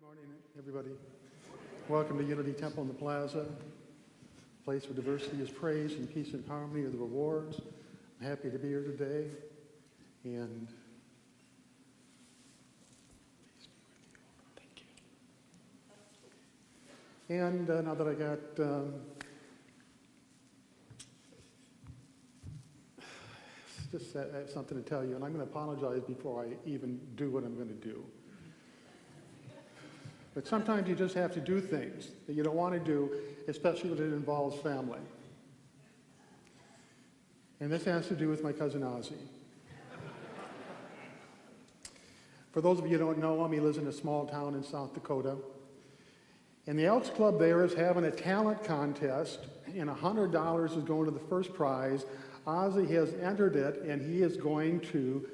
Morning, everybody. Welcome to Unity Temple in the Plaza, a place where diversity is praised and peace and harmony are the rewards. I'm happy to be here today, and thank you. And now that I got just something to tell you, and I'm going to apologize before I even do what I'm going to do. But sometimes you just have to do things that you don't want to do, especially when it involves family. And this has to do with my cousin Ozzy. For those of you who don't know him, he lives in a small town in South Dakota. And the Elks Club there is having a talent contest, and $100 is going to the first prize. Ozzy has entered it, and he is going to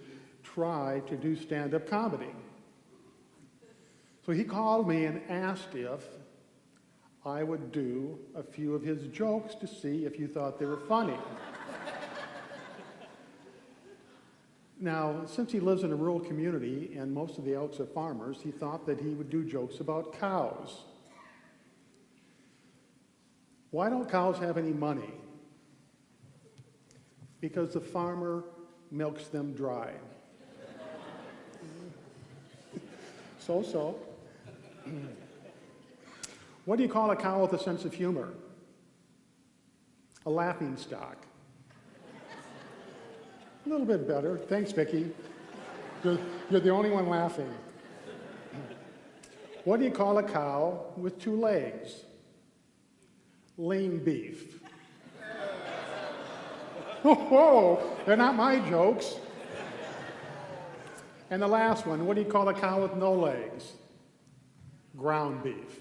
try to do stand-up comedy. So he called me and asked if I would do a few of his jokes to see if you thought they were funny. Now, since he lives in a rural community and most of the Elks are farmers, he thought that he would do jokes about cows. Why don't cows have any money? Because the farmer milks them dry. So. What do you call a cow with a sense of humor? A laughing stock. A little bit better. Thanks, Vicki. You're the only one laughing. What do you call a cow with two legs? Lean beef. Whoa, they're not my jokes. And the last one, what do you call a cow with no legs? Ground beef.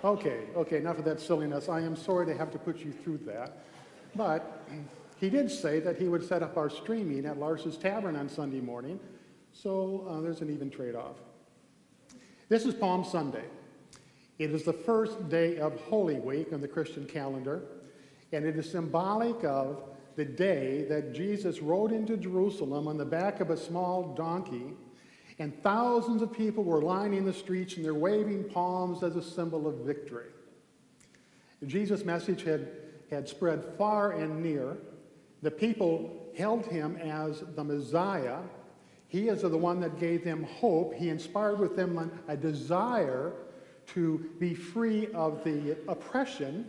Okay, enough of that silliness. I am sorry to have to put you through that. But he did say that he would set up our streaming at Lars's Tavern on Sunday morning, so there's an even trade-off. This is Palm Sunday. It is the first day of Holy Week on the Christian calendar, and it is symbolic of the day that Jesus rode into Jerusalem on the back of a small donkey, and thousands of people were lining the streets and they're waving palms as a symbol of victory. Jesus' message had spread far and near. The people held him as the Messiah. He is the one that gave them hope. He inspired with them a desire to be free of the oppression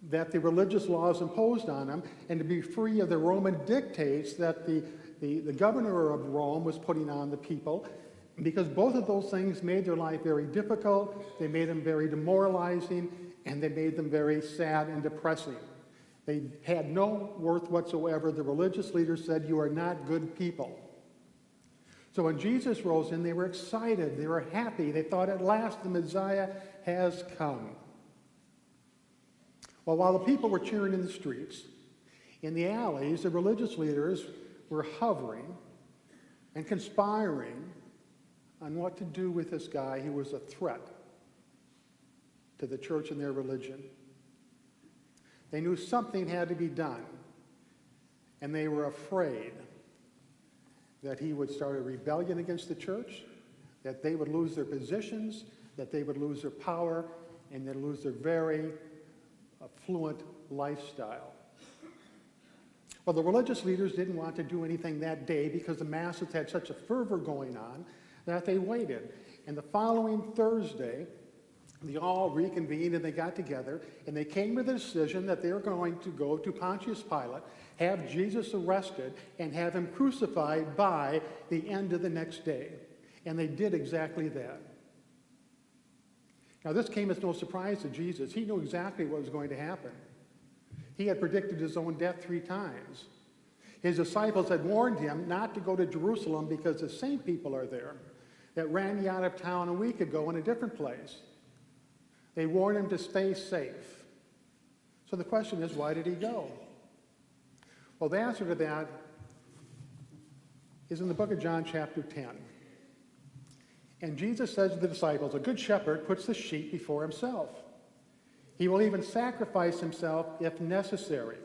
that the religious laws imposed on them, and to be free of the Roman dictates that the governor of Rome was putting on the people, because both of those things made their life very difficult, they made them very demoralizing, and they made them very sad and depressing. They had no worth whatsoever. The religious leaders said, "You are not good people." So when Jesus rose in, they were excited, they were happy, they thought, at last the Messiah has come. Well, while the people were cheering in the streets, in the alleys, the religious leaders were hovering and conspiring on what to do with this guy who was a threat to the church and their religion. They knew something had to be done, and they were afraid that he would start a rebellion against the church, that they would lose their positions, that they would lose their power, and they'd lose their very affluent lifestyle. Well, the religious leaders didn't want to do anything that day because the masses had such a fervor going on that they waited. And the following Thursday, they all reconvened and they got together and they came to the decision that they were going to go to Pontius Pilate, have Jesus arrested, and have him crucified by the end of the next day. And they did exactly that. Now, this came as no surprise to Jesus. He knew exactly what was going to happen. He had predicted his own death 3 times. His disciples had warned him not to go to Jerusalem because the same people are there that ran you out of town a week ago in a different place. They warned him to stay safe. So the question is, why did he go? Well, the answer to that is in the book of John chapter 10. And Jesus says to the disciples, "A good shepherd puts the sheep before himself. He will even sacrifice himself if necessary,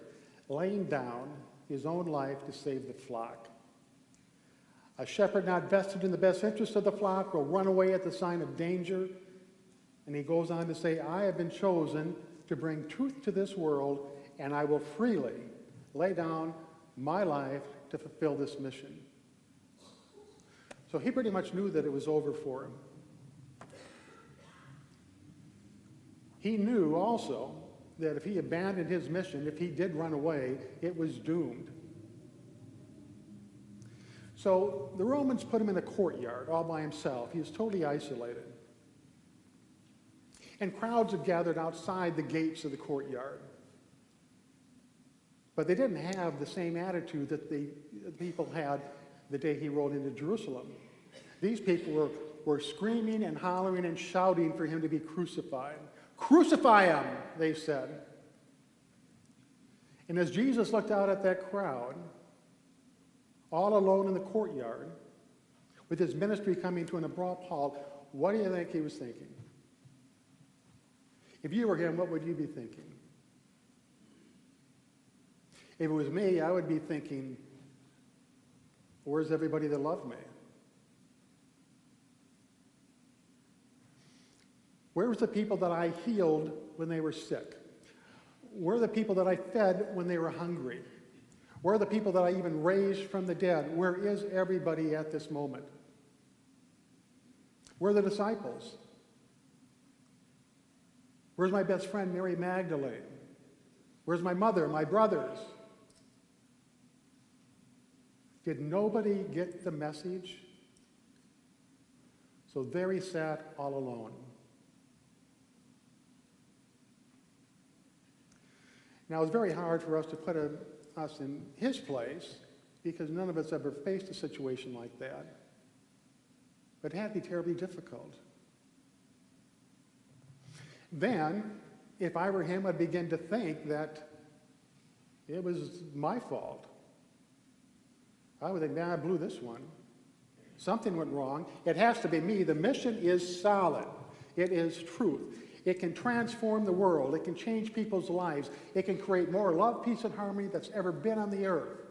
laying down his own life to save the flock. A shepherd not vested in the best interest of the flock will run away at the sign of danger. And he goes on to say, I have been chosen to bring truth to this world, and I will freely lay down my life to fulfill this mission. So he pretty much knew that it was over for him. He knew also that if he abandoned his mission, if he did run away, it was doomed. So the Romans put him in a courtyard all by himself. He was totally isolated. And crowds had gathered outside the gates of the courtyard. But they didn't have the same attitude that the people had the day he rode into Jerusalem. These people were screaming and hollering and shouting for him to be crucified. Crucify him, they said. And as Jesus looked out at that crowd, all alone in the courtyard, with his ministry coming to an abrupt halt, what do you think he was thinking? If you were him, what would you be thinking? If it was me, I would be thinking, where's everybody that loved me? Where was the people that I healed when they were sick? Where are the people that I fed when they were hungry? Where are the people that I even raised from the dead? Where is everybody at this moment? Where are the disciples? Where's my best friend, Mary Magdalene? Where's my mother, my brothers? Did nobody get the message? So there he sat all alone. Now, it's very hard for us to put us in his place because none of us ever faced a situation like that. But it had to be terribly difficult. Then, if I were him, I'd begin to think that it was my fault. I would think, man, I blew this one. Something went wrong. It has to be me. The mission is solid. It is truth. It can transform the world. It can change people's lives. It can create more love, peace, and harmony that's ever been on the earth.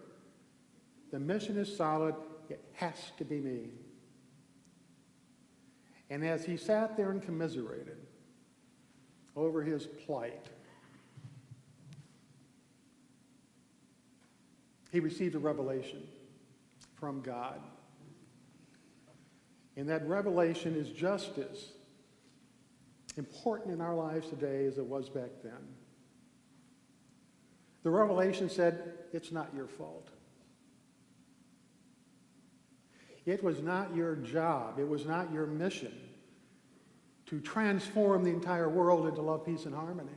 The mission is solid. It has to be me. And as he sat there and commiserated over his plight, he received a revelation from God. And that revelation is just as important in our lives today as it was back then. The revelation said, it's not your fault. It was not your job. It was not your mission to transform the entire world into love, peace, and harmony.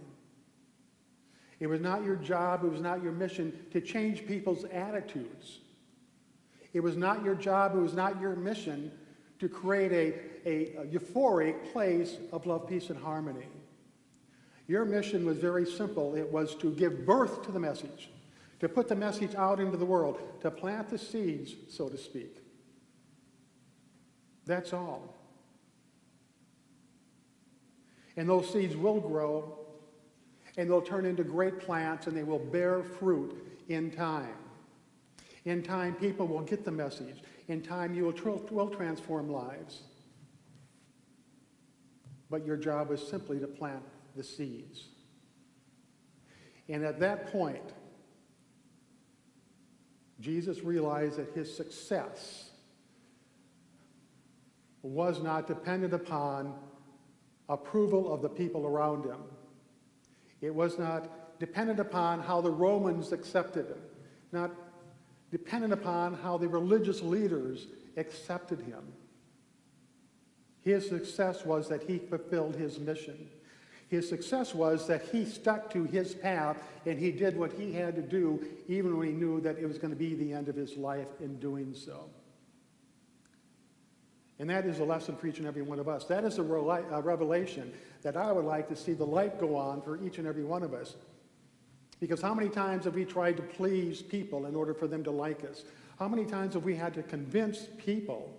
It was not your job. It was not your mission to change people's attitudes. It was not your job. It was not your mission to create a euphoric place of love, peace, and harmony. Your mission was very simple. It was to give birth to the message, to put the message out into the world, to plant the seeds, so to speak. That's all. And those seeds will grow, and they'll turn into great plants, and they will bear fruit in time. In time, people will get the message. In time, you will transform lives. But your job was simply to plant the seeds. And at that point, Jesus realized that his success was not dependent upon approval of the people around him. It was not dependent upon how the Romans accepted him, not dependent upon how the religious leaders accepted him. His success was that he fulfilled his mission. His success was that he stuck to his path and he did what he had to do even when he knew that it was going to be the end of his life in doing so. And that is a lesson for each and every one of us. That is a revelation that I would like to see the light go on for each and every one of us. Because how many times have we tried to please people in order for them to like us? How many times have we had to convince people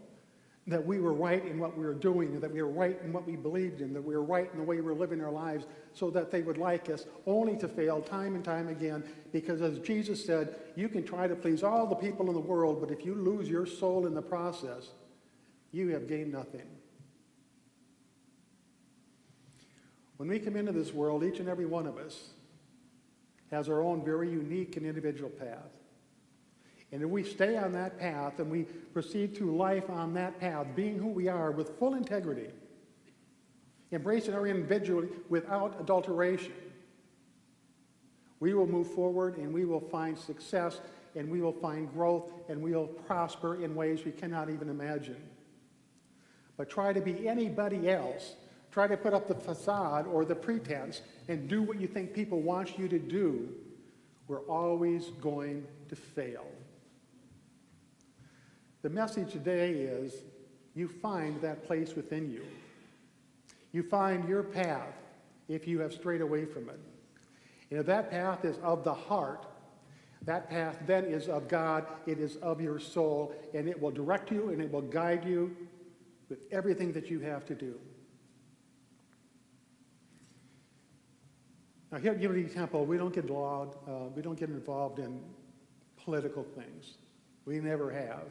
that we were right in what we were doing, and that we were right in what we believed in, that we were right in the way we were living our lives, so that they would like us, only to fail time and time again. Because as Jesus said, you can try to please all the people in the world, but if you lose your soul in the process, you have gained nothing. When we come into this world, each and every one of us has our own very unique and individual path. And if we stay on that path and we proceed through life on that path, being who we are with full integrity, embracing our individuality without adulteration, we will move forward and we will find success and we will find growth and we will prosper in ways we cannot even imagine. But try to be anybody else, try to put up the facade or the pretense and do what you think people want you to do, we're always going to fail. The message today is you find that place within you. You find your path if you have strayed away from it. And if that path is of the heart, that path then is of God, it is of your soul, and it will direct you and it will guide you with everything that you have to do. Now here at Unity Temple, we don't get involved in political things. We never have.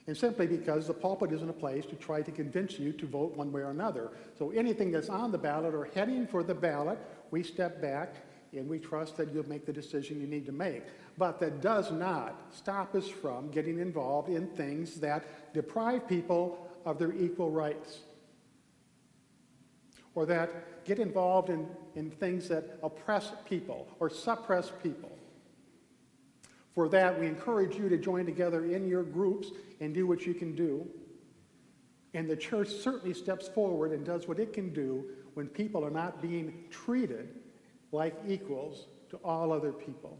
And simply because the pulpit isn't a place to try to convince you to vote one way or another. So anything that's on the ballot or heading for the ballot, we step back and we trust that you'll make the decision you need to make. But that does not stop us from getting involved in things that deprive people of their equal rights, or that get involved in things that oppress people or suppress people. For that, we encourage you to join together in your groups and do what you can do. And the church certainly steps forward and does what it can do when people are not being treated like equals to all other people.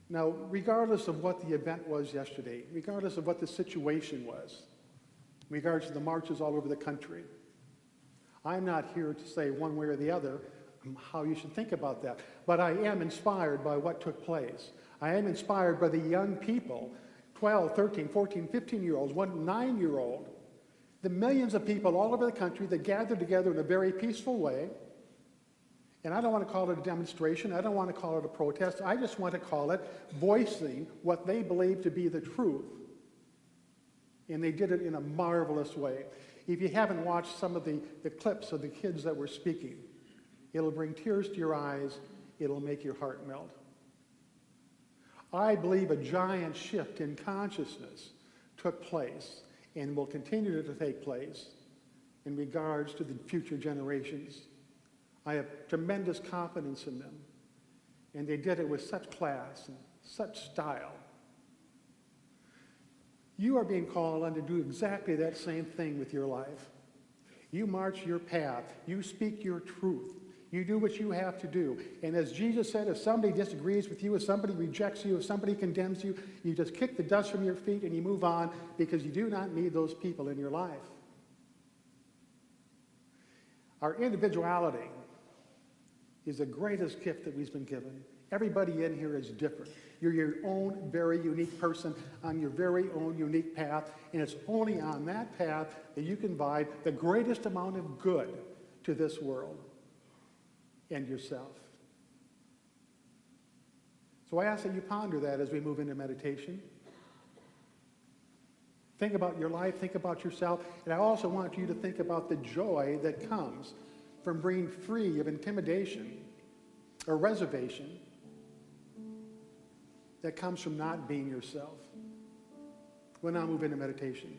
Now, regardless of what the event was yesterday, regardless of what the situation was, in regards to the marches all over the country, I'm not here to say one way or the other how you should think about that. But I am inspired by what took place. I am inspired by the young people, 12, 13, 14, 15-year-olds, one 9-year-old, the millions of people all over the country that gathered together in a very peaceful way. And I don't want to call it a demonstration. I don't want to call it a protest. I just want to call it voicing what they believe to be the truth. And they did it in a marvelous way. If you haven't watched some of the clips of the kids that were speaking, it'll bring tears to your eyes. It'll make your heart melt. I believe a giant shift in consciousness took place and will continue to take place in regards to the future generations. I have tremendous confidence in them. And they did it with such class and such style. You are being called on to do exactly that same thing with your life. You march your path. You speak your truth. You do what you have to do. And as Jesus said, if somebody disagrees with you, if somebody rejects you, if somebody condemns you, you just kick the dust from your feet and you move on, because you do not need those people in your life. Our individuality is the greatest gift that we've been given. Everybody in here is different. You're your own very unique person on your very own unique path, and it's only on that path that you can provide the greatest amount of good to this world and yourself. So I ask that you ponder that as we move into meditation. Think about your life, think about yourself, and I also want you to think about the joy that comes from being free of intimidation or reservation that comes from not being yourself. We'll now move into meditation.